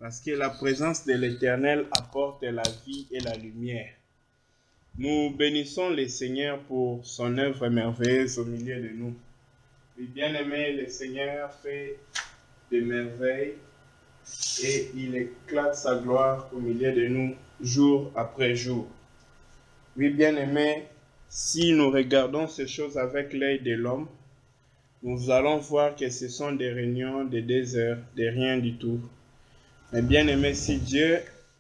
parce que la présence de l'Éternel apporte la vie et la lumière. Nous bénissons le Seigneur pour son œuvre merveilleuse au milieu de nous. Oui, bien-aimé, le Seigneur fait des merveilles et il éclate sa gloire au milieu de nous jour après jour. Oui, bien-aimé, si nous regardons ces choses avec l'œil de l'homme, nous allons voir que ce sont des réunions, des déserts, de rien du tout. Mais bien-aimé, si Dieu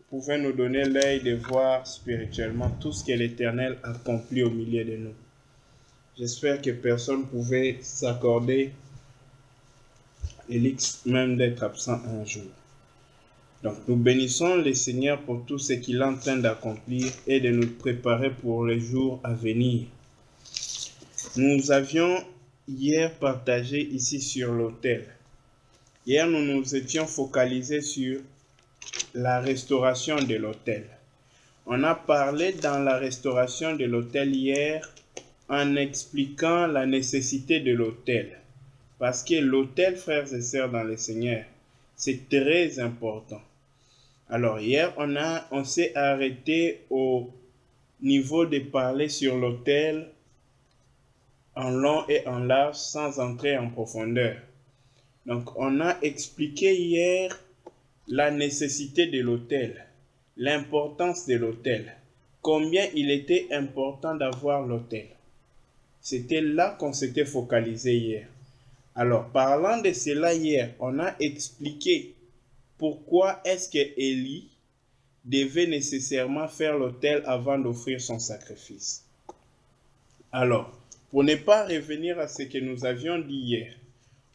pouvait nous donner l'œil de voir spirituellement tout ce que l'Éternel accomplit au milieu de nous, j'espère que personne ne pouvait s'accorder l'élixir même d'être absent un jour. Donc nous bénissons le Seigneur pour tout ce qu'il est en train d'accomplir et de nous préparer pour les jours à venir. Nous avions hier partagé ici sur l'autel. Hier, nous nous étions focalisés sur la restauration de l'autel. On a parlé dans la restauration de l'autel hier en expliquant la nécessité de l'autel. Parce que l'autel, frères et sœurs dans le Seigneur, c'est très important. Alors hier, on s'est arrêté au niveau de parler sur l'autel en long et en large sans entrer en profondeur. Donc on a expliqué hier la nécessité de l'autel, l'importance de l'autel, combien il était important d'avoir l'autel. C'était là qu'on s'était focalisé hier. Alors, parlant de cela hier, on a expliqué pourquoi est-ce que Élie devait nécessairement faire l'autel avant d'offrir son sacrifice. Alors, pour ne pas revenir à ce que nous avions dit hier,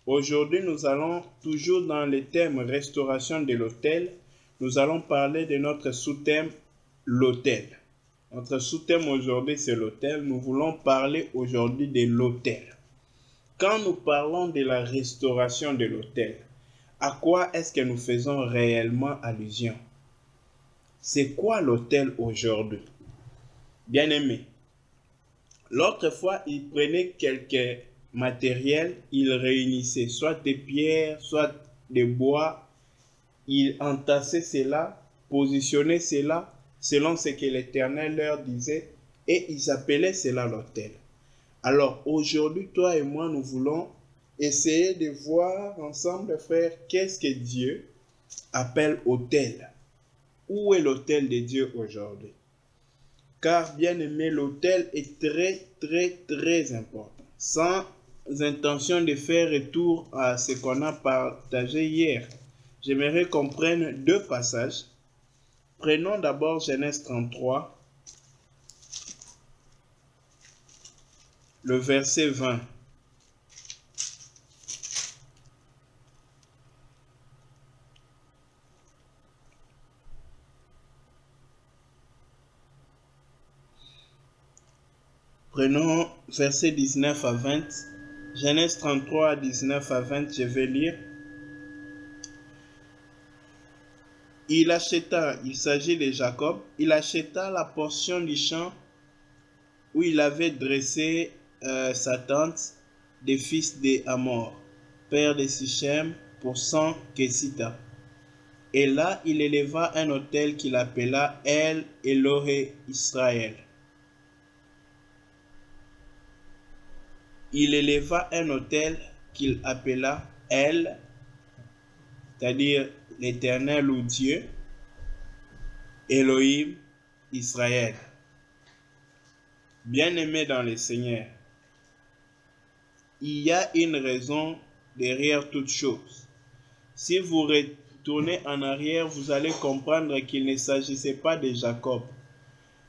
aujourd'hui, nous allons toujours dans le thème restauration de l'autel. Nous allons parler de notre sous-thème, l'autel. Notre sous-thème aujourd'hui, c'est l'autel. Nous voulons parler aujourd'hui de l'autel. Quand nous parlons de la restauration de l'autel, à quoi est-ce que nous faisons réellement allusion? C'est quoi l'autel aujourd'hui? Bien-aimé, l'autre fois, il prenait quelques matériels, il réunissait soit des pierres, soit des bois, il entassait cela, positionnait cela selon ce que l'Éternel leur disait et ils appelaient cela l'autel. Alors aujourd'hui, toi et moi, nous voulons essayer de voir ensemble, frères, qu'est-ce que Dieu appelle autel. Où est l'autel de Dieu aujourd'hui? Car, bien aimé, l'autel est très, très, très important. Sans intention de faire retour à ce qu'on a partagé hier, j'aimerais qu'on prenne deux passages. Prenons d'abord Genèse 33, le verset 20. Prenons verset 19 à 20. Genèse 33, 19 à 20, je vais lire. Il s'agit de Jacob, il acheta la portion du champ où il avait dressé sa tente des fils d'Hamor, père de Sichem, pour 100 kessitas. Et là, il éleva un autel qu'il appela El Elohe Israël. Il éleva un autel qu'il appela El, c'est-à-dire l'Éternel ou Dieu, Elohim, Israël. Bien-aimé dans le Seigneur, il y a une raison derrière toute chose. Si vous retournez en arrière, vous allez comprendre qu'il ne s'agissait pas de Jacob,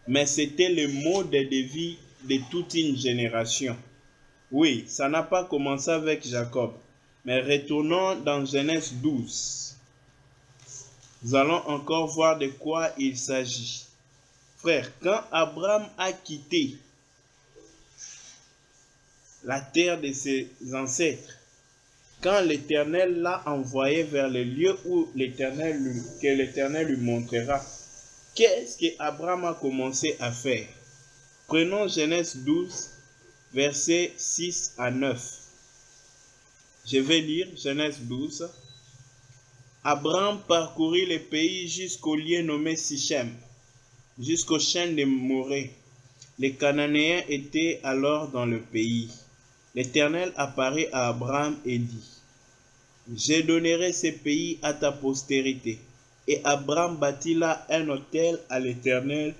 mais c'était le mode de vie de toute une génération. Oui, ça n'a pas commencé avec Jacob, mais retournons dans Genèse 12. Nous allons encore voir de quoi il s'agit. Frère, quand Abraham a quitté la terre de ses ancêtres, quand l'Éternel l'a envoyé vers le lieu où que l'Éternel lui montrera, qu'est-ce qu'Abraham a commencé à faire? Prenons Genèse 12, versets 6 à 9. Je vais lire Genèse 12, Abraham parcourut le pays jusqu'au lieu nommé Sichem, jusqu'aux chaînes de Morée. Les Cananéens étaient alors dans le pays. L'Éternel apparut à Abraham et dit, je donnerai ce pays à ta postérité. Et Abraham bâtit là un autel à l'Éternel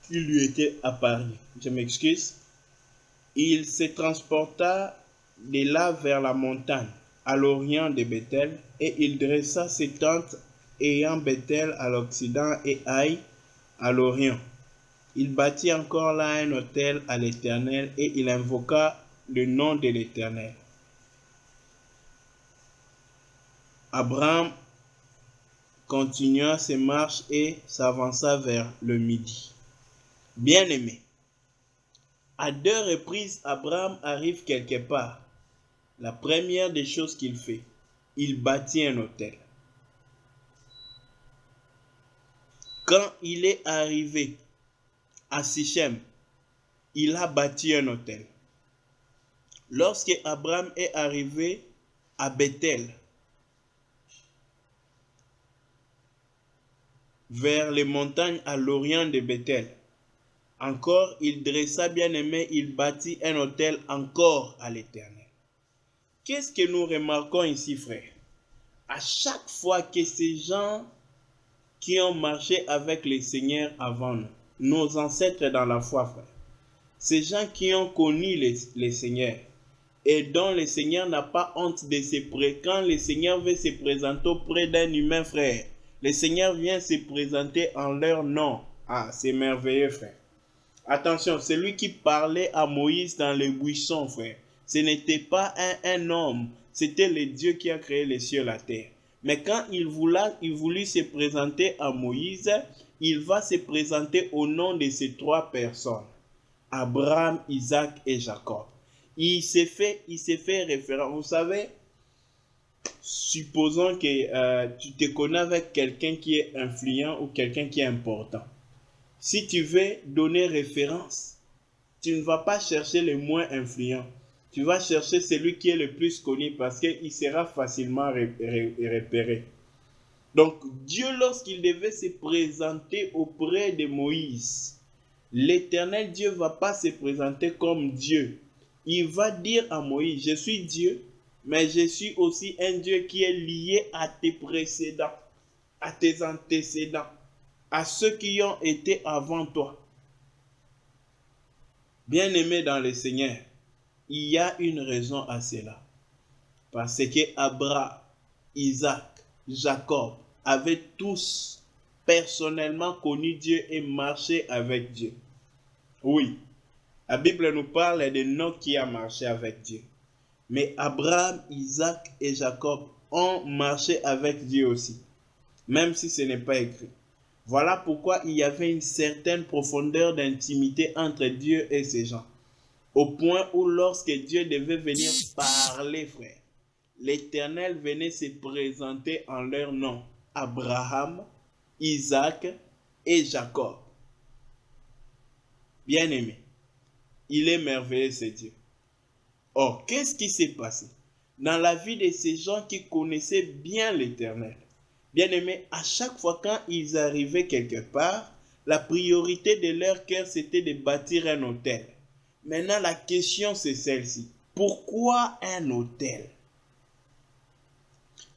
qui lui était apparu. Je m'excuse. Il se transporta de là vers la montagne, à l'orient de Bethel, et il dressa ses tentes ayant Bethel à l'occident et Haï à l'orient. Il bâtit encore là un autel à l'Éternel et il invoqua le nom de l'Éternel. Abraham continua ses marches et s'avança vers le midi. Bien-aimé, à 2 reprises, Abraham arrive quelque part. La première des choses qu'il fait, il bâtit un autel. Quand il est arrivé à Sichem, il a bâti un autel. Lorsque Abraham est arrivé à Bethel, vers les montagnes à l'orient de Bethel, encore il dressa, bien-aimé, il bâtit un autel encore à l'Éternel. Qu'est-ce que nous remarquons ici, frère? À chaque fois que ces gens qui ont marché avec le Seigneur avant nous, nos ancêtres dans la foi, frère, ces gens qui ont connu le Seigneur et dont le Seigneur n'a pas honte de se présenter, quand le Seigneur veut se présenter auprès d'un humain, frère, le Seigneur vient se présenter en leur nom. Ah, c'est merveilleux, frère. Attention, celui qui parlait à Moïse dans les buissons, frère, ce n'était pas un homme, c'était le Dieu qui a créé les cieux et la terre. Mais quand il voulut se présenter à Moïse, il va se présenter au nom de ces 3 personnes, Abraham, Isaac et Jacob. Il s'est fait référence. Vous savez, supposons que tu te connais avec quelqu'un qui est influent ou quelqu'un qui est important. Si tu veux donner référence, tu ne vas pas chercher le moins influent. Tu vas chercher celui qui est le plus connu parce qu'il sera facilement repéré. Donc, Dieu, lorsqu'il devait se présenter auprès de Moïse, l'Éternel Dieu ne va pas se présenter comme Dieu. Il va dire à Moïse, je suis Dieu, mais je suis aussi un Dieu qui est lié à tes précédents, à tes antécédents, à ceux qui ont été avant toi. Bien-aimé dans le Seigneur, il y a une raison à cela. Parce que Abraham, Isaac, Jacob avaient tous personnellement connu Dieu et marché avec Dieu. Oui, la Bible nous parle de Enoch qui a marché avec Dieu. Mais Abraham, Isaac et Jacob ont marché avec Dieu aussi, même si ce n'est pas écrit. Voilà pourquoi il y avait une certaine profondeur d'intimité entre Dieu et ses gens. Au point où lorsque Dieu devait venir parler, frère, l'Éternel venait se présenter en leur nom. Abraham, Isaac et Jacob. Bien-aimé, il est merveilleux ce Dieu. Or, qu'est-ce qui s'est passé dans la vie de ces gens qui connaissaient bien l'Éternel? Bien-aimé, à chaque fois quand ils arrivaient quelque part, la priorité de leur cœur, c'était de bâtir un autel. Maintenant, la question, c'est celle-ci. Pourquoi un autel?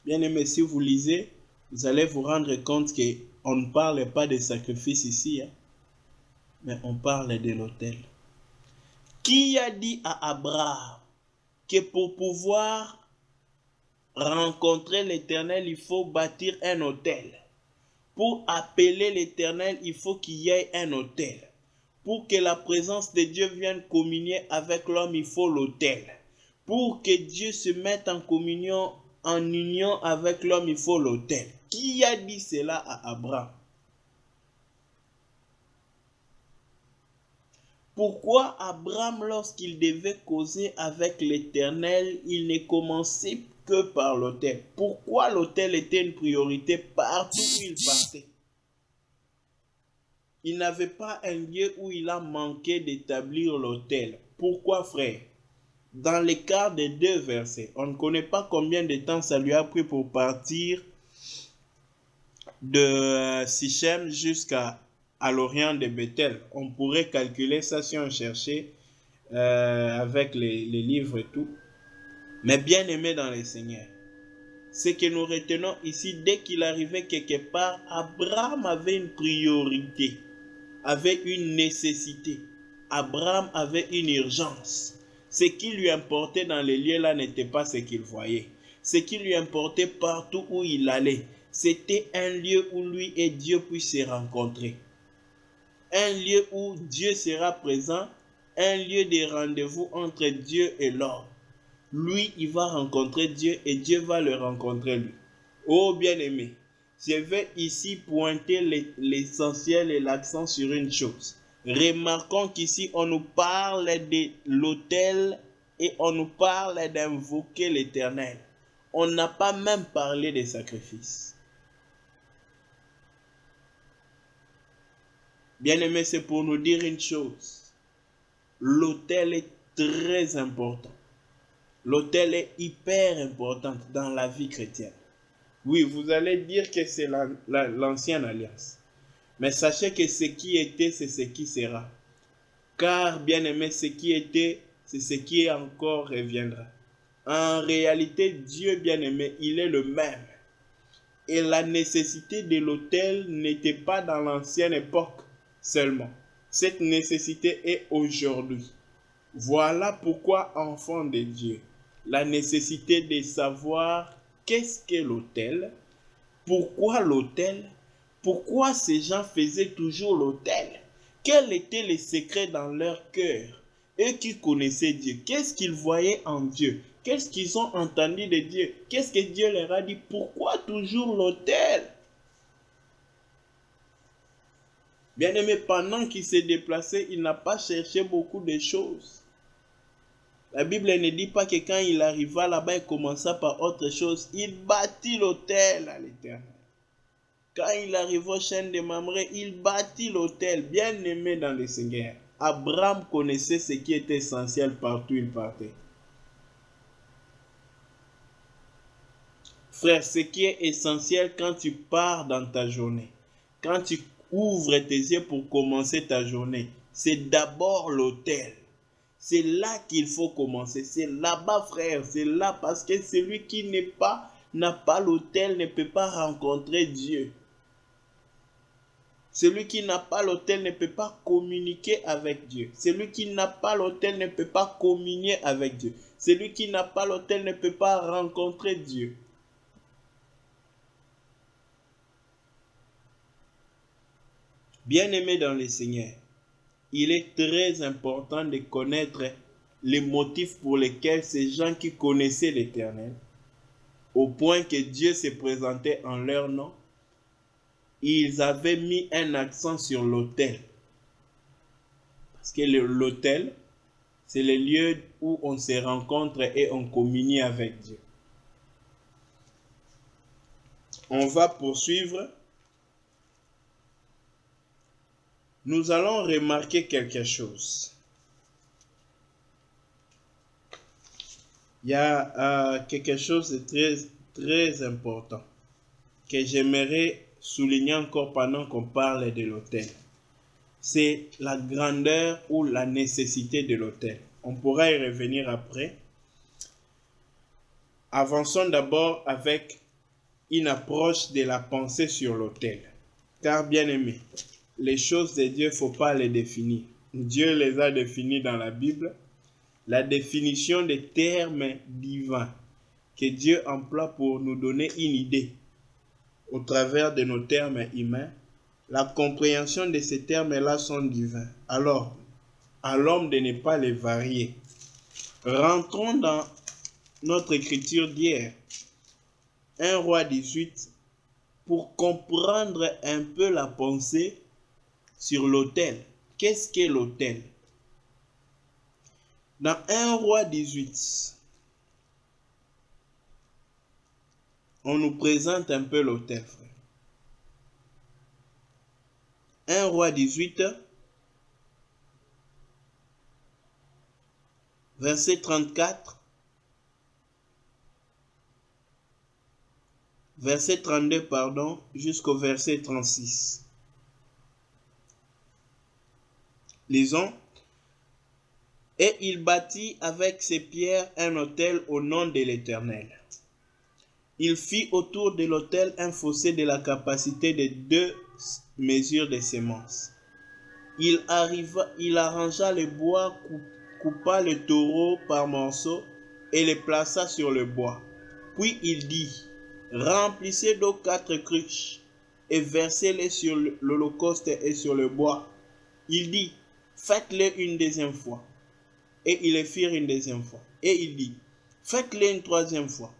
Bien-aimé, si vous lisez, vous allez vous rendre compte qu'on ne parle pas de sacrifice ici, mais on parle de l'autel. Qui a dit à Abraham que pour pouvoir rencontrer l'Éternel, il faut bâtir un autel? Pour appeler l'Éternel, il faut qu'il y ait un autel. Pour que la présence de Dieu vienne communier avec l'homme, il faut l'autel. Pour que Dieu se mette en communion, en union avec l'homme, il faut l'autel. Qui a dit cela à Abraham? Pourquoi Abraham, lorsqu'il devait causer avec l'Éternel, il ne commençait que par l'autel? Pourquoi l'autel était une priorité partout où il partait? Il n'avait pas un lieu où il a manqué d'établir l'autel. Pourquoi, frère? Dans l'écart des 2 versets, on ne connaît pas combien de temps ça lui a pris pour partir de Sichem jusqu'à l'orient de Bethel. On pourrait calculer ça si on cherchait avec les livres et tout. Mais bien aimé dans les Seigneurs, ce que nous retenons ici, dès qu'il arrivait quelque part, Abraham avait une priorité, avait une nécessité. Abraham avait une urgence. Ce qui lui importait dans les lieux là n'était pas ce qu'il voyait. Ce qui lui importait partout où il allait, c'était un lieu où lui et Dieu puissent se rencontrer. Un lieu où Dieu sera présent, un lieu de rendez-vous entre Dieu et l'homme. Lui, il va rencontrer Dieu et Dieu va le rencontrer lui. Oh bien-aimé, je vais ici pointer l'essentiel et l'accent sur une chose. Remarquons qu'ici, on nous parle de l'autel et on nous parle d'invoquer l'Éternel. On n'a pas même parlé des sacrifices. Bien-aimé, c'est pour nous dire une chose. L'autel est très important. L'autel est hyper important dans la vie chrétienne. Oui, vous allez dire que c'est l'ancienne alliance. Mais sachez que ce qui était, c'est ce qui sera. Car, bien aimé, ce qui était, c'est ce qui encore reviendra. En réalité, Dieu, bien aimé, il est le même. Et la nécessité de l'autel n'était pas dans l'ancienne époque seulement. Cette nécessité est aujourd'hui. Voilà pourquoi, enfant de Dieu, la nécessité de savoir qu'est-ce qu'est l'autel, pourquoi l'autel, pourquoi ces gens faisaient toujours l'autel, quels étaient les secrets dans leur cœur, eux qui connaissaient Dieu, qu'est-ce qu'ils voyaient en Dieu, qu'est-ce qu'ils ont entendu de Dieu, qu'est-ce que Dieu leur a dit, pourquoi toujours l'autel. Bien-aimé, pendant qu'il s'est déplacé, il n'a pas cherché beaucoup de choses. La Bible ne dit pas que quand il arriva là-bas, il commença par autre chose. Il bâtit l'autel à l'Éternel. Quand il arriva au chêne de Mamré, il bâtit l'autel, bien aimé dans le Seigneur. Abraham connaissait ce qui était essentiel partout où il partait. Frère, ce qui est essentiel quand tu pars dans ta journée, quand tu ouvres tes yeux pour commencer ta journée, c'est d'abord l'autel. C'est là qu'il faut commencer. C'est là-bas, frère. C'est là parce que celui qui n'a pas l'autel ne peut pas rencontrer Dieu. Celui qui n'a pas l'autel ne peut pas communiquer avec Dieu. Celui qui n'a pas l'autel ne peut pas communier avec Dieu. Celui qui n'a pas l'autel ne peut pas rencontrer Dieu. Bien-aimé dans le Seigneur, il est très important de connaître les motifs pour lesquels ces gens qui connaissaient l'Éternel, au point que Dieu se présentait en leur nom, ils avaient mis un accent sur l'autel. Parce que l'autel, c'est le lieu où on se rencontre et on communie avec Dieu. On va poursuivre. Nous allons remarquer quelque chose. Il y a quelque chose de très, très important que j'aimerais souligner encore pendant qu'on parle de l'autel. C'est la grandeur ou la nécessité de l'autel. On pourra y revenir après. Avançons d'abord avec une approche de la pensée sur l'autel. Car bien aimé, les choses de Dieu, il ne faut pas les définir. Dieu les a définies dans la Bible. La définition des termes divins que Dieu emploie pour nous donner une idée au travers de nos termes humains, la compréhension de ces termes-là sont divins. Alors, à l'homme de ne pas les varier. Rentrons dans notre écriture d'hier, 1 Roi 18, pour comprendre un peu la pensée sur l'autel. Qu'est-ce qu'est l'autel? Dans 1 Roi 18, on nous présente un peu l'autel, frère. 1 Roi 18, verset 34 verset 32, pardon, jusqu'au verset 36. Lisons. Et il bâtit avec ses pierres un autel au nom de l'Éternel. Il fit autour de l'autel un fossé de la capacité de 2 mesures de semences. Il arrangea le bois, coupa le taureau par morceaux et les plaça sur le bois. Puis il dit, remplissez d'eau 4 cruches et versez-les sur l'holocauste et sur le bois. Il dit, faites-le une deuxième fois. Et ils le firent une deuxième fois. Et il dit, faites-le une troisième fois.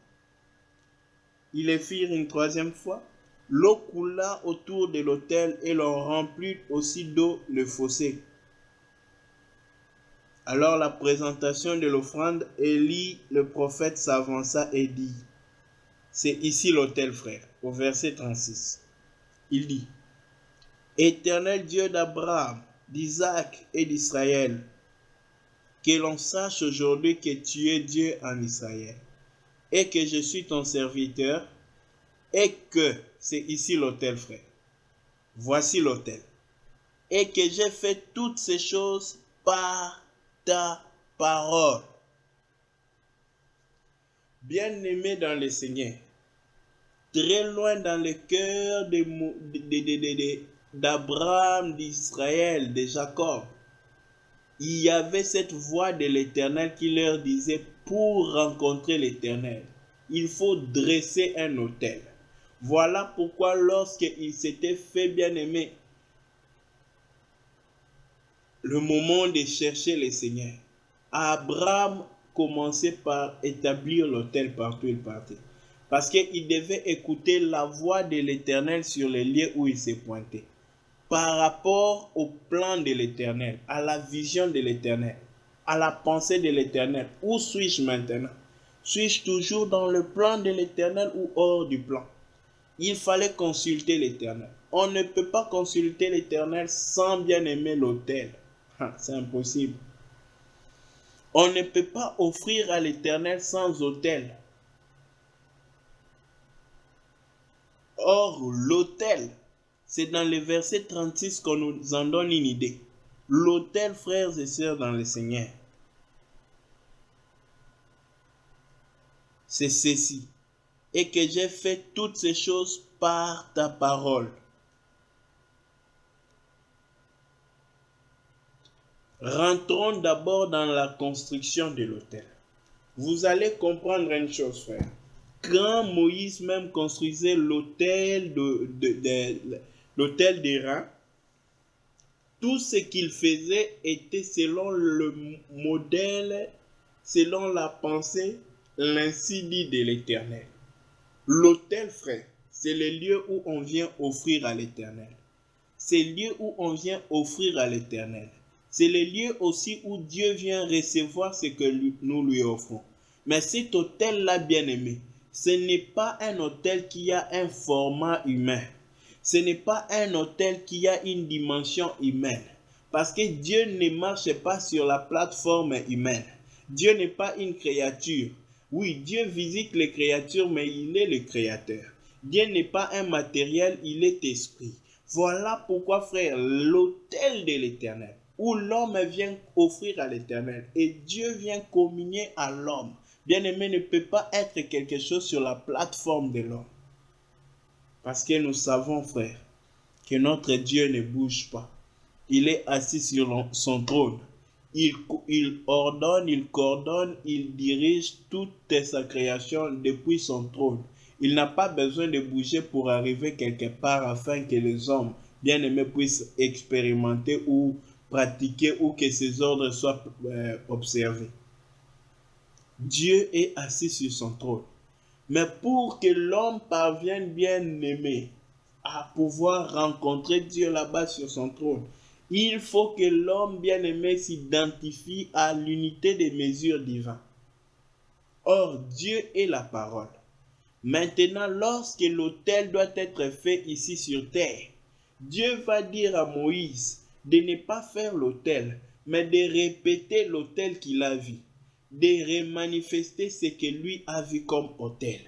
Ils le firent une troisième fois. L'eau coula autour de l'autel et l'on remplit aussi d'eau le fossé. Alors la présentation de l'offrande, Élie le prophète s'avança et dit, c'est ici l'autel, frère, au verset 36. Il dit, Éternel Dieu d'Abraham, d'Isaac et d'Israël, que l'on sache aujourd'hui que tu es Dieu en Israël, et que je suis ton serviteur, et que, c'est ici l'autel, frère, voici l'autel, et que j'ai fait toutes ces choses par ta parole. Bien-aimé dans le Seigneur, très loin dans le cœur d'Abraham, d'Israël, de Jacob, il y avait cette voix de l'Éternel qui leur disait, pour rencontrer l'Éternel, il faut dresser un autel. Voilà pourquoi lorsqu'il s'était fait bien-aimé, le moment de chercher le Seigneur, Abraham commençait par établir l'autel partout où il partait. Parce qu'il devait écouter la voix de l'Éternel sur les lieux où il s'est pointé. Par rapport au plan de l'Éternel, à la vision de l'Éternel, à la pensée de l'Éternel. Où suis-je maintenant? Suis-je toujours dans le plan de l'Éternel ou hors du plan? Il fallait consulter l'Éternel. On ne peut pas consulter l'Éternel sans bien aimer l'autel. C'est impossible. On ne peut pas offrir à l'Éternel sans autel. Or, l'autel, c'est dans le verset 36 qu'on nous en donne une idée. L'autel, frères et sœurs dans le Seigneur, c'est ceci. Et que j'ai fait toutes ces choses par ta parole. Rentrons d'abord dans la construction de l'autel. Vous allez comprendre une chose, frère. Quand Moïse même construisait l'autel d'Aran, tout ce qu'il faisait était selon le modèle, selon la pensée, l'ainsi dit de l'Éternel. L'autel, frère, c'est le lieu où on vient offrir à l'Éternel. C'est le lieu où on vient offrir à l'Éternel. C'est le lieu aussi où Dieu vient recevoir ce que nous lui offrons. Mais cet autel-là, bien-aimé, ce n'est pas un autel qui a un format humain. Ce n'est pas un autel qui a une dimension humaine. Parce que Dieu ne marche pas sur la plateforme humaine. Dieu n'est pas une créature. Oui, Dieu visite les créatures, mais il est le créateur. Dieu n'est pas un matériel, il est esprit. Voilà pourquoi, frère, l'autel de l'Éternel, où l'homme vient offrir à l'Éternel et Dieu vient communier à l'homme, bien-aimé, ne peut pas être quelque chose sur la plateforme de l'homme. Parce que nous savons, frère, que notre Dieu ne bouge pas. Il est assis sur son trône. Il ordonne, il coordonne, il dirige toute sa création depuis son trône. Il n'a pas besoin de bouger pour arriver quelque part afin que les hommes bien-aimés puissent expérimenter ou pratiquer ou que ses ordres soient observés. Dieu est assis sur son trône. Mais pour que l'homme parvienne bien-aimé à pouvoir rencontrer Dieu là-bas sur son trône, il faut que l'homme bien-aimé s'identifie à l'unité des mesures divines. Or, Dieu est la parole. Maintenant, lorsque l'autel doit être fait ici sur terre, Dieu va dire à Moïse de ne pas faire l'autel, mais de répéter l'autel qu'il a vu, de remanifester ce que lui a vu comme autel,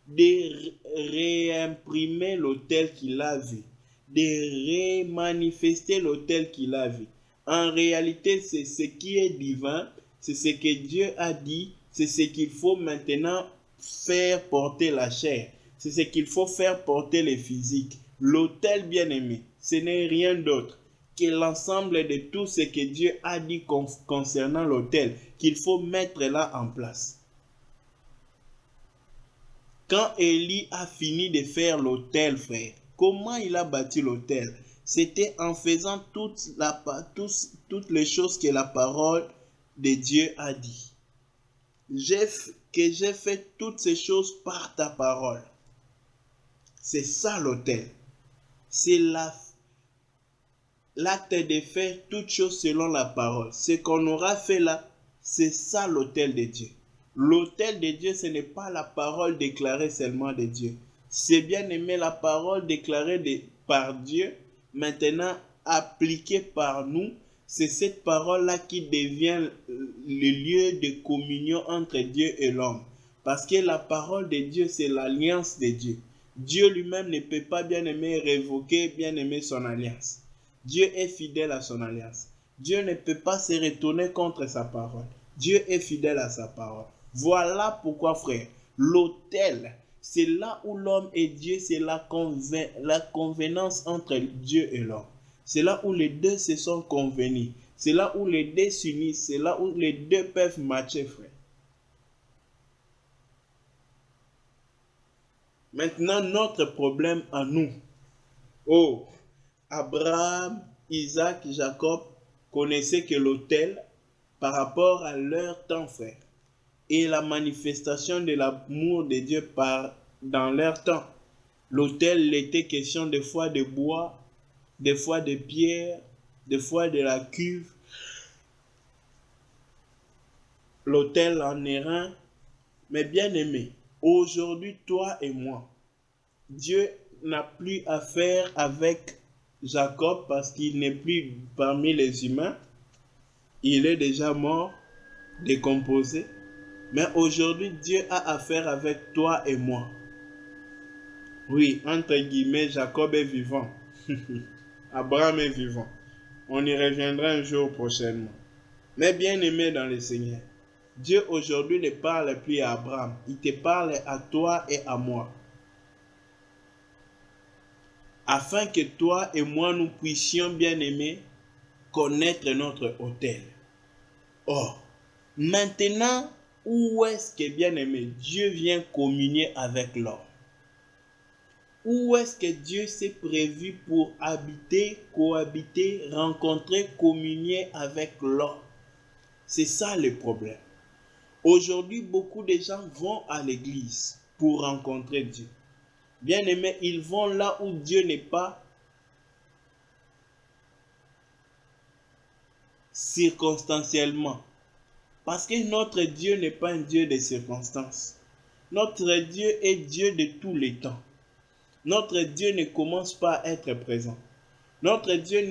de réimprimer l'autel qu'il a vu, de remanifester l'autel qu'il a vu. En réalité, c'est ce qui est divin, c'est ce que Dieu a dit, c'est ce qu'il faut maintenant faire porter la chair, c'est ce qu'il faut faire porter le physique. L'autel bien-aimé, ce n'est rien d'autre que l'ensemble de tout ce que Dieu a dit concernant l'autel, qu'il faut mettre là en place. Quand Élie a fini de faire l'autel, frère, comment il a bâti l'autel? C'était en faisant toutes les choses que la parole de Dieu a dit. J'ai fait toutes ces choses par ta parole. C'est ça l'autel. C'est l'acte de faire toutes choses selon la parole. Ce qu'on aura fait là, c'est ça l'autel de Dieu. L'autel de Dieu, ce n'est pas la parole déclarée seulement de Dieu. C'est bien aimé la parole déclarée par Dieu, maintenant appliquée par nous. C'est cette parole-là qui devient le lieu de communion entre Dieu et l'homme. Parce que la parole de Dieu, c'est l'alliance de Dieu. Dieu lui-même ne peut pas, bien aimé, révoquer, bien aimé, son alliance. Dieu est fidèle à son alliance. Dieu ne peut pas se retourner contre sa parole. Dieu est fidèle à sa parole. Voilà pourquoi, frère, l'autel, c'est là où l'homme et Dieu, c'est la convenance entre Dieu et l'homme. C'est là où les deux se sont convenus. C'est là où les deux s'unissent. C'est là où les deux peuvent matcher, frère. Maintenant, notre problème à nous. Oh, Abraham, Isaac, Jacob connaissaient que l'autel, par rapport à leur temps, frère, et la manifestation de l'amour de Dieu dans leur temps. L'autel, il était question des fois de bois, des fois de pierre, des fois de la cuve. L'autel en airain. Mais bien aimé, aujourd'hui, toi et moi, Dieu n'a plus affaire avec Jacob parce qu'il n'est plus parmi les humains. Il est déjà mort, décomposé. Mais aujourd'hui, Dieu a affaire avec toi et moi. Oui, entre guillemets, Jacob est vivant. Abraham est vivant. On y reviendra un jour prochainement. Mais bien aimé dans le Seigneur, Dieu aujourd'hui ne parle plus à Abraham. Il te parle à toi et à moi. Afin que toi et moi, nous puissions, bien aimé, connaître notre autel. Or, maintenant, où est-ce que, bien aimé, Dieu vient communier avec l'homme? Où est-ce que Dieu s'est prévu pour habiter, cohabiter, rencontrer, communier avec l'homme? C'est ça le problème. Aujourd'hui, beaucoup de gens vont à l'église pour rencontrer Dieu. Bien aimé, ils vont là où Dieu n'est pas circonstanciellement. Parce que notre Dieu n'est pas un Dieu de circonstances. Notre Dieu est Dieu de tous les temps. Notre Dieu ne commence pas à être présent. Notre Dieu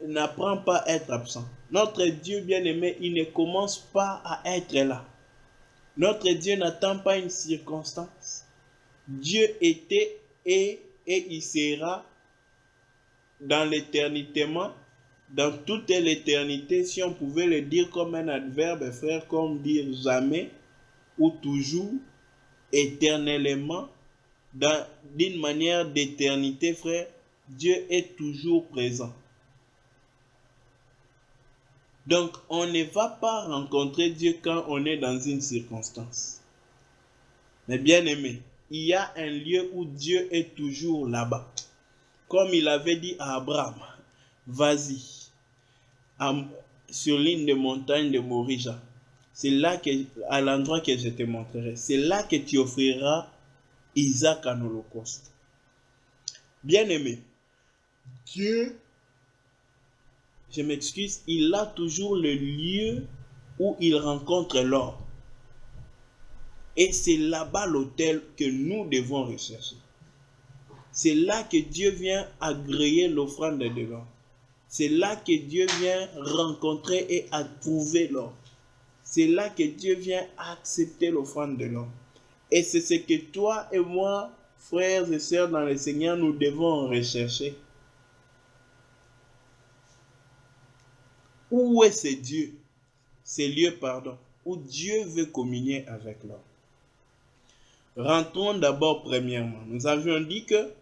n'apprend pas à être absent. Notre Dieu bien-aimé, il ne commence pas à être là. Notre Dieu n'attend pas une circonstance. Dieu était, et il sera dans l'éternitément, dans toute l'éternité, si on pouvait le dire comme un adverbe, frère, comme dire jamais ou toujours, éternellement, d'une manière d'éternité, frère, Dieu est toujours présent. Donc, on ne va pas rencontrer Dieu quand on est dans une circonstance. Mais bien aimé, il y a un lieu où Dieu est toujours là-bas. Comme il avait dit à Abraham, vas-y, sur l'île de montagne de Morija. C'est là à l'endroit que je te montrerai. C'est là que tu offriras Isaac en holocauste. Bien aimé, Dieu, je m'excuse, il a toujours le lieu où il rencontre l'homme. Et c'est là-bas l'autel que nous devons rechercher. C'est là que Dieu vient agréer l'offrande de l'homme. C'est là que Dieu vient rencontrer et approuver l'homme. C'est là que Dieu vient accepter l'offrande de l'homme. Et c'est ce que toi et moi, frères et sœurs dans le Seigneur, nous devons rechercher. Où est ce Dieu, ces lieux, où Dieu veut communier avec l'homme? Rentrons d'abord premièrement. Nous avions dit que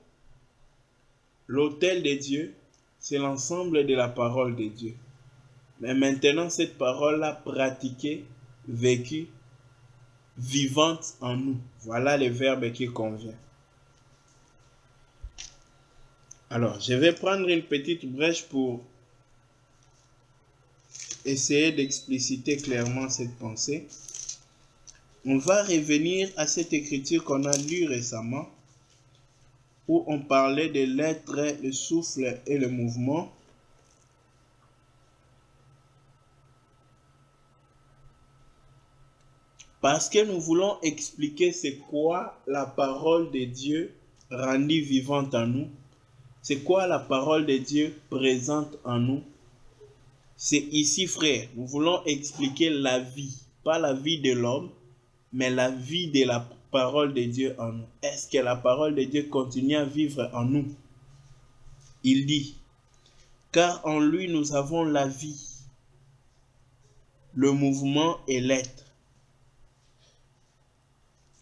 l'autel de Dieu, c'est l'ensemble de la parole de Dieu. Mais maintenant, cette parole-là pratiquée, vécue, vivante en nous. Voilà le verbe qui convient. Alors, je vais prendre une petite brèche pour essayer d'expliciter clairement cette pensée. On va revenir à cette écriture qu'on a lue récemment, où on parlait de l'être, le souffle et le mouvement. Parce que nous voulons expliquer c'est quoi la parole de Dieu rendue vivante en nous. C'est quoi la parole de Dieu présente en nous. C'est ici, frère, nous voulons expliquer la vie. Pas la vie de l'homme, mais la vie de la parole de Dieu en nous. Est-ce que la parole de Dieu continue à vivre en nous? Il dit, car en lui nous avons la vie, le mouvement et l'être.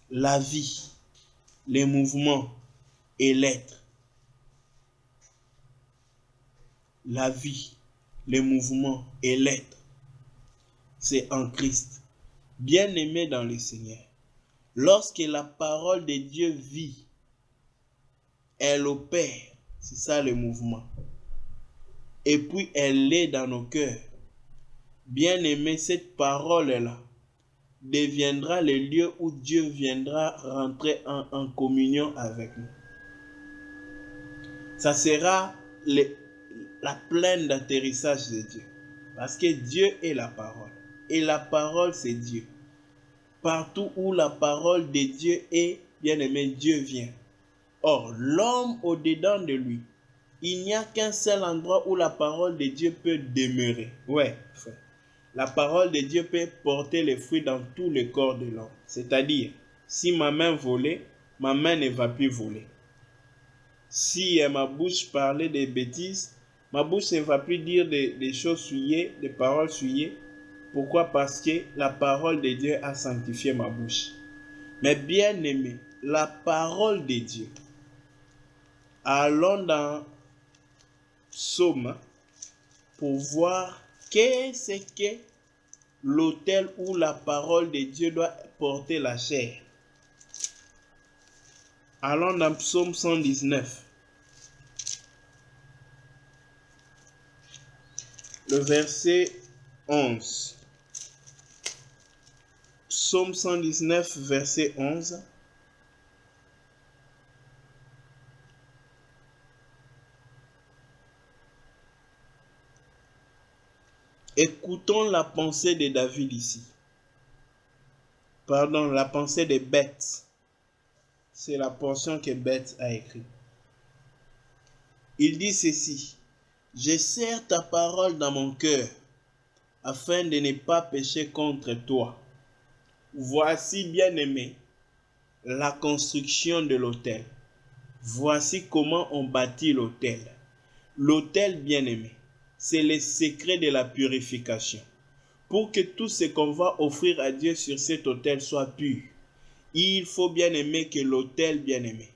La vie, les mouvements et l'être. La vie, les mouvements et l'être. C'est en Christ. Bien-aimé dans le Seigneur. Lorsque la parole de Dieu vit, elle opère. C'est ça le mouvement. Et puis elle est dans nos cœurs. Bien-aimé, cette parole-là deviendra le lieu où Dieu viendra rentrer en communion avec nous. Ça sera la plaine d'atterrissage de Dieu. Parce que Dieu est la parole. Et la parole, c'est Dieu. Partout où la parole de Dieu est, bien-aimé, Dieu vient. Or, l'homme au-dedans de lui, il n'y a qu'un seul endroit où la parole de Dieu peut demeurer. Ouais, frère. La parole de Dieu peut porter les fruits dans tout le corps de l'homme. C'est-à-dire, si ma main volait, ma main ne va plus voler. Si ma bouche parlait des bêtises, ma bouche ne va plus dire des choses souillées, des paroles souillées. Pourquoi? Parce que la parole de Dieu a sanctifié ma bouche. Mais bien aimé, la parole de Dieu. Allons dans Psaume pour voir qu'est-ce que l'autel où la parole de Dieu doit porter la chair. Allons dans Psaume 119. Le verset 11. Psaume 119, verset 11. Écoutons la pensée de David ici. Pardon, la pensée de Beth. C'est la portion que Beth a écrite. Il dit ceci. Je serre ta parole dans mon cœur, afin de ne pas pécher contre toi. Voici, bien-aimé, la construction de l'autel. Voici comment on bâtit l'autel. L'autel, bien-aimé, c'est le secret de la purification. Pour que tout ce qu'on va offrir à Dieu sur cet autel soit pur, il faut, bien-aimé, que l'autel, bien-aimé,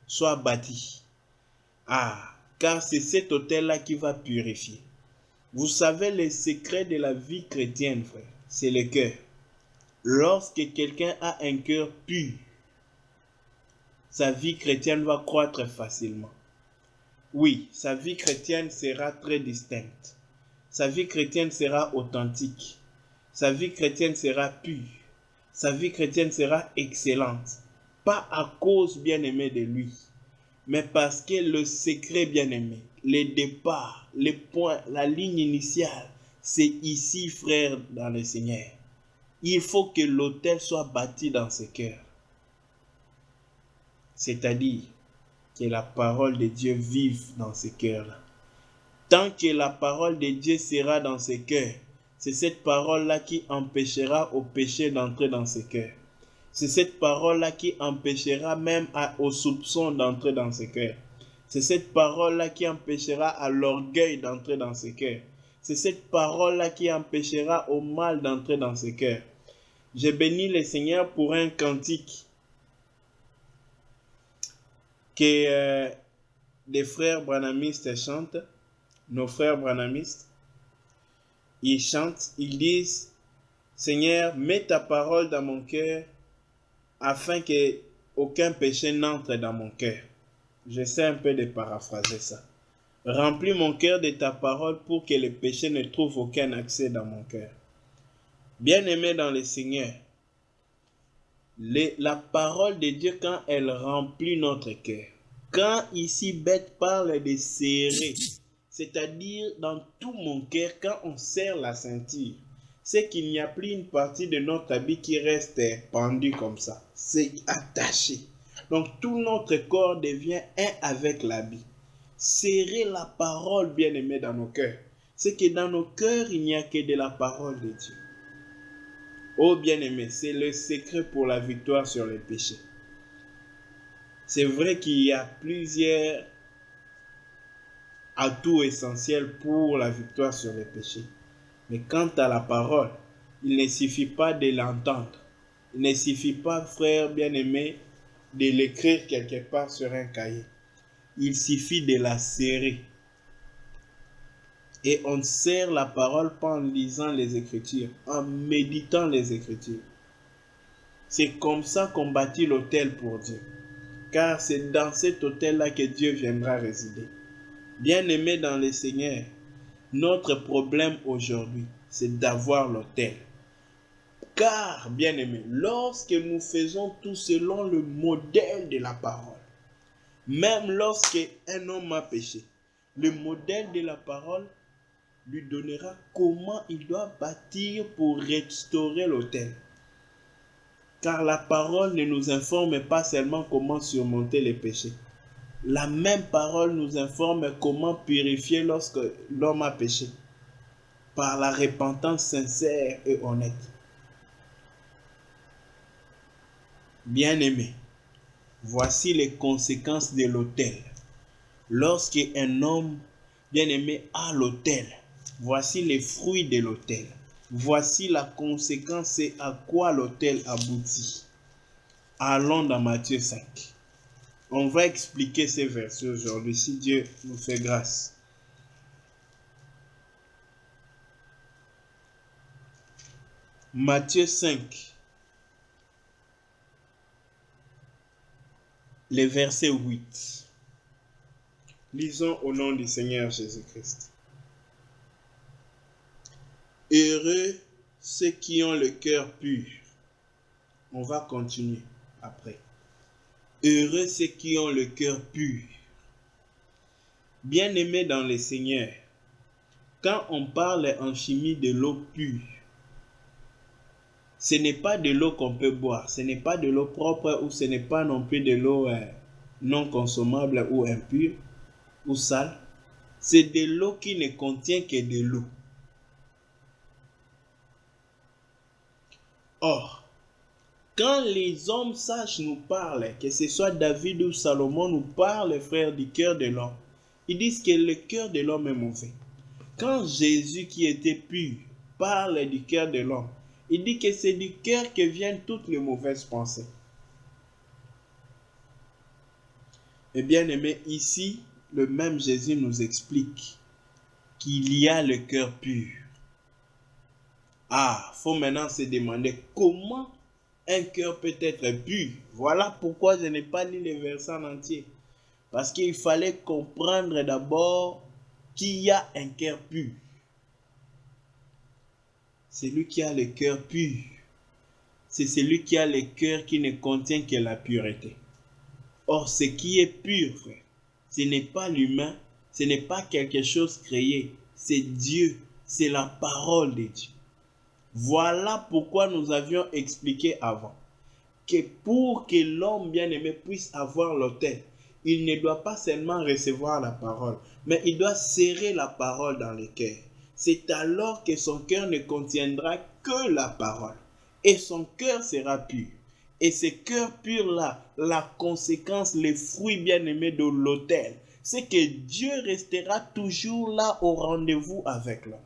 soit bâti. Car c'est cet autel-là qui va purifier. Vous savez, le secret de la vie chrétienne, frère, c'est le cœur. Lorsque quelqu'un a un cœur pur, sa vie chrétienne va croître facilement. Oui, sa vie chrétienne sera très distincte. Sa vie chrétienne sera authentique. Sa vie chrétienne sera pure. Sa vie chrétienne sera excellente. Pas à cause, bien-aimé, de lui, mais parce que le secret, bien-aimé, le départ, les points, la ligne initiale, c'est ici, frère, dans le Seigneur. Il faut que l'autel soit bâti dans ce cœurs. C'est-à-dire que la parole de Dieu vive dans ce cœurs-là. Tant que la parole de Dieu sera dans ce cœurs, c'est cette parole-là qui empêchera au péché d'entrer dans ce cœurs. C'est cette parole-là qui empêchera même au soupçon d'entrer dans ses cœurs. C'est cette parole-là qui empêchera à l'orgueil d'entrer dans ses cœurs. C'est cette parole-là qui empêchera au mal d'entrer dans ses cœurs. J'ai béni le Seigneur pour un cantique que des frères branhamistes chantent, nos frères branhamistes. Ils chantent, ils disent, Seigneur, mets ta parole dans mon cœur afin que aucun péché n'entre dans mon cœur. J'essaie un peu de paraphraser ça. Remplis mon cœur de ta parole pour que le péché ne trouve aucun accès dans mon cœur. Bien-aimé dans le Seigneur, la parole de Dieu, quand elle remplit notre cœur, quand ici Beth parle de serrer, c'est-à-dire dans tout mon cœur, quand on serre la ceinture, c'est qu'il n'y a plus une partie de notre habit qui reste pendue comme ça. C'est attaché. Donc tout notre corps devient un avec l'habit. Serrer la parole, bien-aimé, dans nos cœurs. C'est que dans nos cœurs, il n'y a que de la parole de Dieu. Oh bien-aimé, c'est le secret pour la victoire sur les péchés. C'est vrai qu'il y a plusieurs atouts essentiels pour la victoire sur les péchés. Mais quant à la parole, il ne suffit pas de l'entendre. Il ne suffit pas, frère bien-aimé, de l'écrire quelque part sur un cahier. Il suffit de la serrer. Et on serre la parole pas en lisant les Écritures, en méditant les Écritures. C'est comme ça qu'on bâtit l'autel pour Dieu. Car c'est dans cet autel-là que Dieu viendra résider. Bien-aimé dans le Seigneur, notre problème aujourd'hui, c'est d'avoir l'autel. Car, bien-aimé, lorsque nous faisons tout selon le modèle de la parole, même lorsque un homme a péché, le modèle de la parole lui donnera comment il doit bâtir pour restaurer l'autel. Car la parole ne nous informe pas seulement comment surmonter les péchés. La même parole nous informe comment purifier lorsque l'homme a péché. Par la repentance sincère et honnête. Bien-aimé, voici les conséquences de l'autel. Lorsqu'un homme bien-aimé a l'autel, voici les fruits de l'autel. Voici la conséquence et à quoi l'autel aboutit. Allons dans Matthieu 5. On va expliquer ces versets aujourd'hui, si Dieu nous fait grâce. Matthieu 5, le verset 8. Lisons au nom du Seigneur Jésus-Christ. Heureux ceux qui ont le cœur pur. On va continuer après. Heureux ceux qui ont le cœur pur. Bien-aimés dans le Seigneur, quand on parle en chimie de l'eau pure, ce n'est pas de l'eau qu'on peut boire, ce n'est pas de l'eau propre ou ce n'est pas non plus de l'eau non consommable ou impure ou sale. C'est de l'eau qui ne contient que de l'eau. Or, quand les hommes sages nous parlent, que ce soit David ou Salomon nous parlent, frère, du cœur de l'homme, ils disent que le cœur de l'homme est mauvais. Quand Jésus, qui était pur, parle du cœur de l'homme, il dit que c'est du cœur que viennent toutes les mauvaises pensées. Et bien aimé, ici, le même Jésus nous explique qu'il y a le cœur pur. Ah, faut maintenant se demander comment un cœur peut être pur. Voilà pourquoi je n'ai pas lu les versets en entier. Parce qu'il fallait comprendre d'abord qu'il y a un cœur pur. Celui qui a le cœur pur, c'est celui qui a le cœur qui ne contient que la pureté. Or, ce qui est pur, frère, ce n'est pas l'humain, ce n'est pas quelque chose créé, c'est Dieu, c'est la parole de Dieu. Voilà pourquoi nous avions expliqué avant que pour que l'homme bien-aimé puisse avoir l'autel, il ne doit pas seulement recevoir la parole, mais il doit serrer la parole dans le cœur. C'est alors que son cœur ne contiendra que la parole et son cœur sera pur. Et ces cœurs purs-là, la conséquence, les fruits bien-aimés de l'autel, c'est que Dieu restera toujours là au rendez-vous avec l'homme.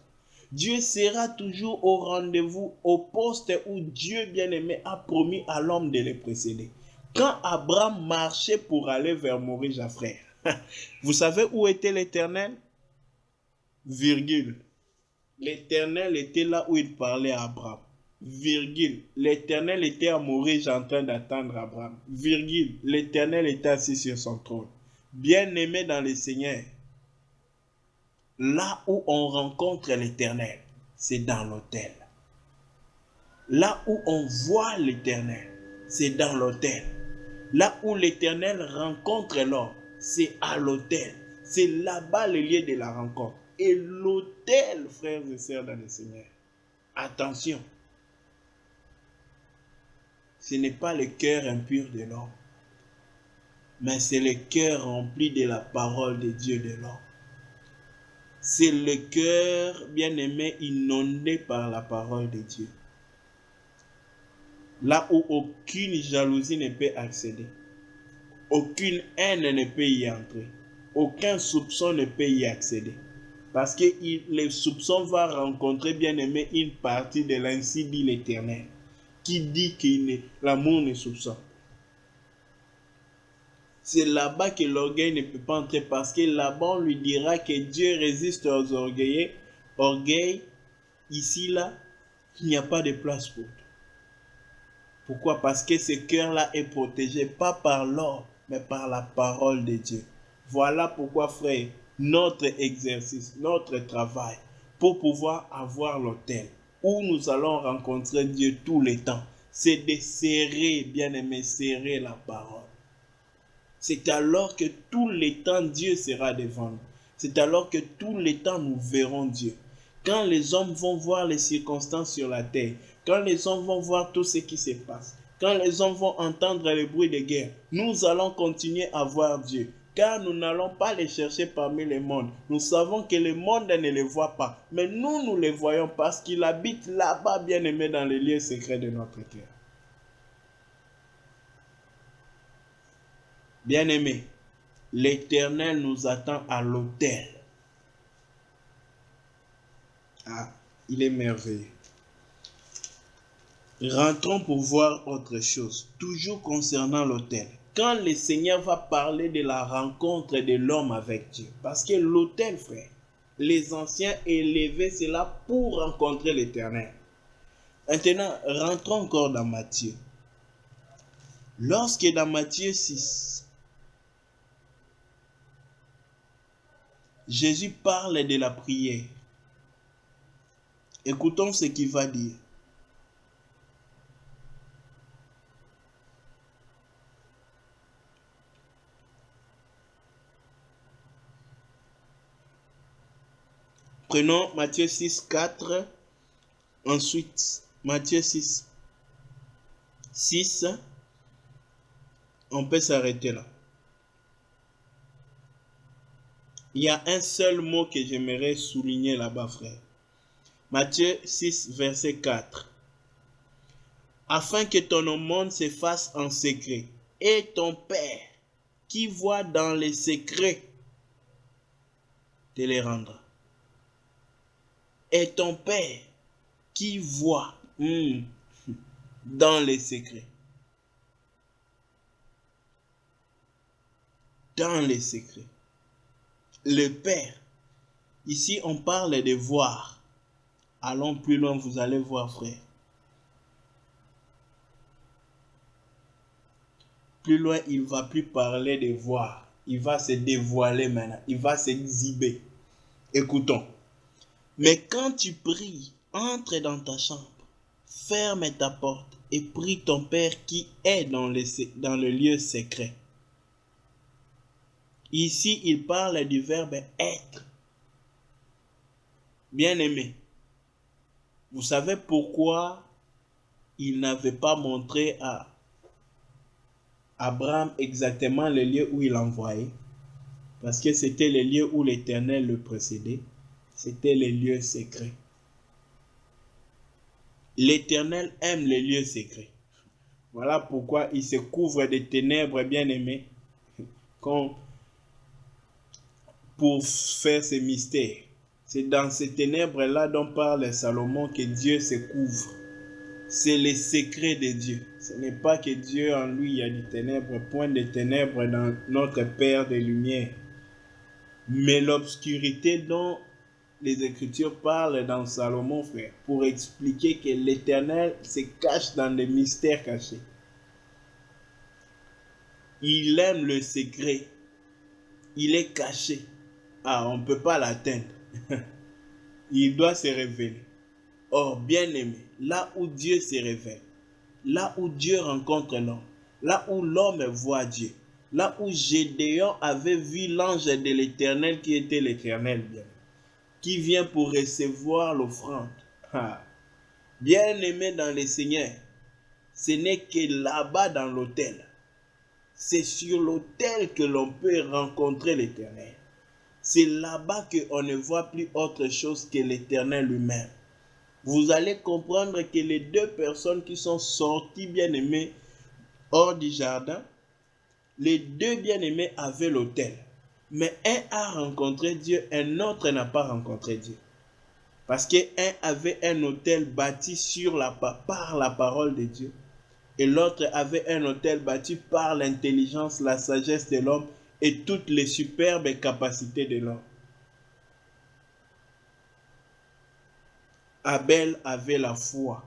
Dieu sera toujours au rendez-vous, au poste où Dieu bien-aimé a promis à l'homme de le précéder. Quand Abraham marchait pour aller vers Morija, frère, vous savez où était l'Éternel? Virgule. L'Éternel était là où il parlait à Abraham. Virgule. L'Éternel était à Morija en train d'attendre Abraham. Virgule. L'Éternel était assis sur son trône. Bien-aimé dans le Seigneur, là où on rencontre l'Éternel, c'est dans l'autel. Là où on voit l'Éternel, c'est dans l'autel. Là où l'Éternel rencontre l'homme, c'est à l'autel. C'est là-bas le lieu de la rencontre. Et l'autel, frères et sœurs dans le Seigneur, attention, ce n'est pas le cœur impur de l'homme, mais c'est le cœur rempli de la parole de Dieu de l'homme. C'est le cœur bien-aimé inondé par la parole de Dieu. Là où aucune jalousie ne peut accéder. Aucune haine ne peut y entrer. Aucun soupçon ne peut y accéder. Parce que le soupçon va rencontrer bien-aimé une partie de l'ainsi dit l'Éternel. Qui dit que l'amour ne soupçonne. C'est là-bas que l'orgueil ne peut pas entrer. Parce que là-bas on lui dira que Dieu résiste aux orgueilleux. Orgueil, ici là, il n'y a pas de place pour toi. Pourquoi? Parce que ce cœur-là est protégé, pas par l'or, mais par la parole de Dieu. Voilà pourquoi, frère, notre exercice, notre travail, pour pouvoir avoir l'autel, où nous allons rencontrer Dieu tous les temps, c'est de serrer, bien-aimé, serrer la parole. C'est alors que tous les temps, Dieu sera devant nous. C'est alors que tous les temps, nous verrons Dieu. Quand les hommes vont voir les circonstances sur la terre, quand les hommes vont voir tout ce qui se passe, quand les hommes vont entendre le bruit de guerre, nous allons continuer à voir Dieu. Car nous n'allons pas les chercher parmi les mondes. Nous savons que le monde ne les voit pas. Mais nous les voyons parce qu'il habite là-bas, bien-aimé, dans les lieux secrets de notre cœur. Bien-aimé, l'Éternel nous attend à l'autel. Ah, il est merveilleux. Rentrons pour voir autre chose, toujours concernant l'autel. Quand le Seigneur va parler de la rencontre de l'homme avec Dieu, parce que l'autel, frère, les anciens élevaient cela pour rencontrer l'Éternel. Maintenant, rentrons encore dans Matthieu. Lorsque dans Matthieu 6, Jésus parle de la prière, écoutons ce qu'il va dire. Prenons Matthieu 6, 4. Ensuite, Matthieu 6, 6. On peut s'arrêter là. Il y a un seul mot que j'aimerais souligner là-bas, frère. Matthieu 6, verset 4. Afin que ton aumône se fasse en secret, et ton Père, qui voit dans les secrets, te les rendra. Et ton Père, qui voit dans les secrets. Dans les secrets. Le Père. Ici, on parle de voir. Allons plus loin, vous allez voir, frère. Plus loin, il ne va plus parler de voir. Il va se dévoiler maintenant. Il va s'exhiber. Écoutons. Mais quand tu pries, entre dans ta chambre, ferme ta porte et prie ton Père qui est dans le lieu secret. Ici, il parle du verbe être. Bien-aimé, vous savez pourquoi il n'avait pas montré à Abraham exactement le lieu où il envoyait? Parce que c'était le lieu où l'Éternel le précédait. C'était les lieux secrets. L'Éternel aime les lieux secrets. Voilà pourquoi il se couvre de ténèbres, bien-aimés, pour faire ces mystères. C'est dans ces ténèbres-là dont parle Salomon que Dieu se couvre. C'est les secrets de Dieu. Ce n'est pas que Dieu en lui il y a des ténèbres, point de ténèbres dans notre Père des Lumières. Mais l'obscurité dont les Écritures parlent dans Salomon, frère, pour expliquer que l'Éternel se cache dans des mystères cachés. Il aime le secret. Il est caché. Ah, on ne peut pas l'atteindre. Il doit se révéler. Or, bien-aimé, là où Dieu se révèle, là où Dieu rencontre l'homme, là où l'homme voit Dieu, là où Gédéon avait vu l'ange de l'Éternel qui était l'Éternel, bien, qui vient pour recevoir l'offrande. Ah. Bien-aimé dans le Seigneur, ce n'est que là-bas dans l'autel. C'est sur l'autel que l'on peut rencontrer l'Éternel. C'est là-bas qu'on ne voit plus autre chose que l'Éternel lui-même. Vous allez comprendre que les deux personnes qui sont sorties bien-aimées hors du jardin, les deux bien-aimés avaient l'autel. Mais un a rencontré Dieu, un autre n'a pas rencontré Dieu. Parce qu'un avait un autel bâti par la parole de Dieu. Et l'autre avait un autel bâti par l'intelligence, la sagesse de l'homme et toutes les superbes capacités de l'homme. Abel avait la foi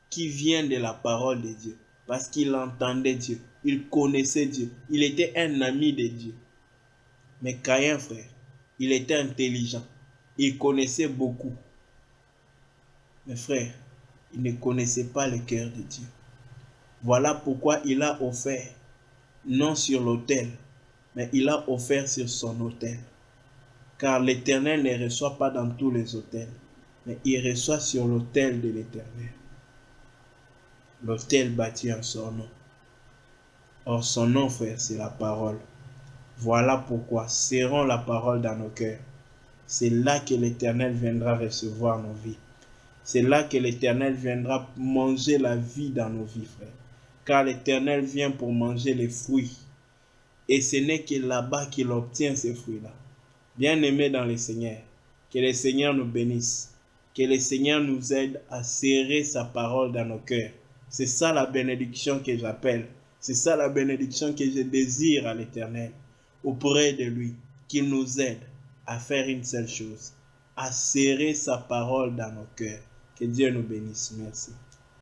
qui vient de la parole de Dieu. Parce qu'il entendait Dieu. Il connaissait Dieu. Il était un ami de Dieu. Mais Caïn, frère, il était intelligent. Il connaissait beaucoup. Mais frère, il ne connaissait pas le cœur de Dieu. Voilà pourquoi il a offert, non sur l'autel, mais il a offert sur son autel. Car l'Éternel ne reçoit pas dans tous les autels, mais il reçoit sur l'autel de l'Éternel. L'autel bâti en son nom. Or son nom, frère, c'est la parole. Voilà pourquoi serrons la parole dans nos cœurs. C'est là que l'Éternel viendra recevoir nos vies. C'est là que l'Éternel viendra manger la vie dans nos vies, frère. Car l'Éternel vient pour manger les fruits. Et ce n'est que là-bas qu'il obtient ces fruits-là. Bien-aimés dans le Seigneur, que le Seigneur nous bénisse. Que le Seigneur nous aide à serrer sa parole dans nos cœurs. C'est ça la bénédiction que j'appelle. C'est ça la bénédiction que je désire à l'Éternel. Auprès de lui, qu'il nous aide à faire une seule chose. À serrer sa parole dans nos cœurs. Que Dieu nous bénisse. Merci.